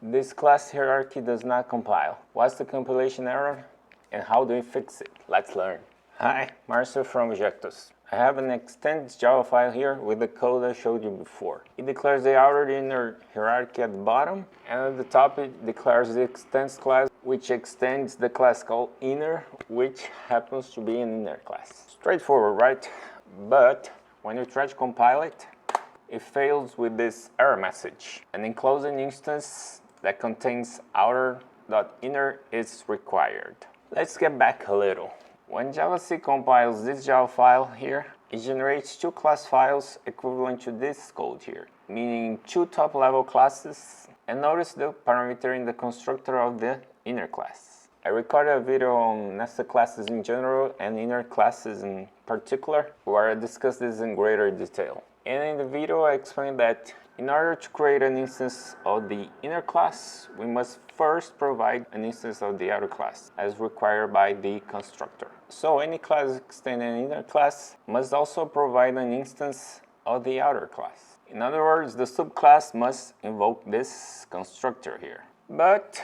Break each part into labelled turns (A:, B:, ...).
A: This class hierarchy does not compile. What's the compilation error and how do we fix it? Let's learn. Hi, Marcel from Objectus. I have an extends Java file here with the code I showed you before. It declares the outer inner hierarchy at the bottom, and at the top it declares the extends class, which extends the class called inner, which happens to be an inner class. Straightforward, right? But when you try to compile it, it fails with this error message. An enclosed instance that contains outer.inner is required. Let's get back a little. When JavaC compiles this Java file here, it generates two class files equivalent to this code here, meaning two top-level classes. And notice the parameter in the constructor of the inner class. I recorded a video on nested classes in general and inner classes in particular, where I discuss this in greater detail. And in the video I explained that in order to create an instance of the inner class, we must first provide an instance of the outer class, as required by the constructor. So any class extending an inner class must also provide an instance of the outer class. In other words, the subclass must invoke this constructor here. But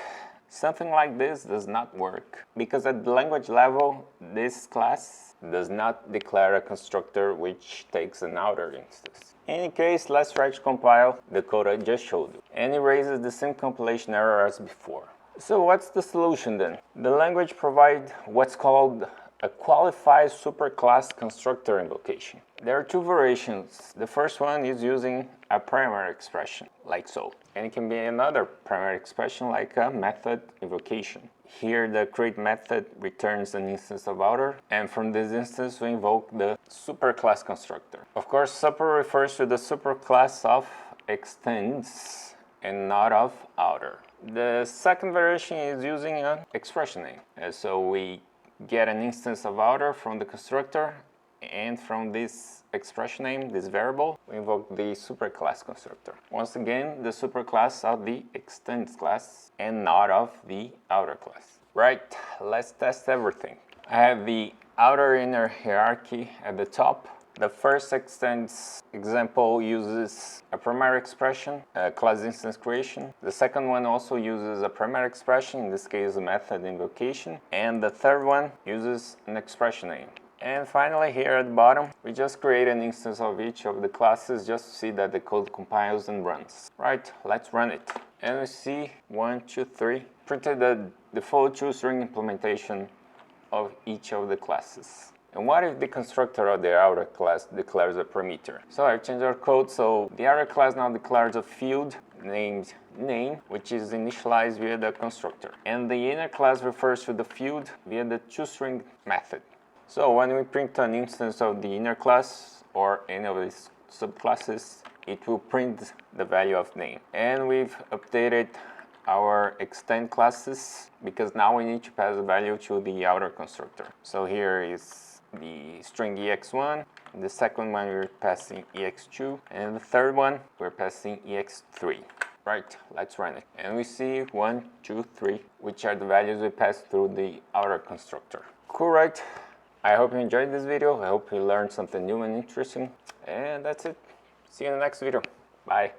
A: something like this does not work, because at the language level, this class does not declare a constructor which takes an outer instance. In any case, let's try to compile the code I just showed you, and it raises the same compilation error as before. So what's the solution then? The language provides what's called a qualified superclass constructor invocation. There are two variations. The first one is using a primary expression, like so. And it can be another primary expression, like a method invocation. Here, the create method returns an instance of outer, and from this instance, we invoke the superclass constructor. Of course, super refers to the superclass of extends and not of outer. The second variation is using an expression name. So we get an instance of outer from the constructor, and from this expression name, this variable, we invoke the superclass constructor. Once again, the superclass of the extends class and not of the outer class. Right, let's test everything. I have the outer inner hierarchy at the top. The first extends example uses a primary expression, a class instance creation. The second one also uses a primary expression, in this case a method invocation. And the third one uses an expression name. And finally, here at the bottom, we just create an instance of each of the classes just to see that the code compiles and runs. Right, let's run it. And we see 1, 2, 3, printed the default two-string implementation of each of the classes. And what if the constructor of the outer class declares a parameter? So I changed our code, so the outer class now declares a field named name, which is initialized via the constructor. And the inner class refers to the field via the two-string method. So when we print an instance of the inner class or any of these subclasses, it will print the value of name. And we've updated our extend classes because now we need to pass the value to the outer constructor. So here is the string ex1, the second one we're passing ex2, and the third one we're passing ex3. Right, let's run it. And we see 1, 2, 3, which are the values we pass through the outer constructor. Cool, right? I hope you enjoyed this video. I hope you learned something new and interesting. And that's it. See you in the next video. Bye.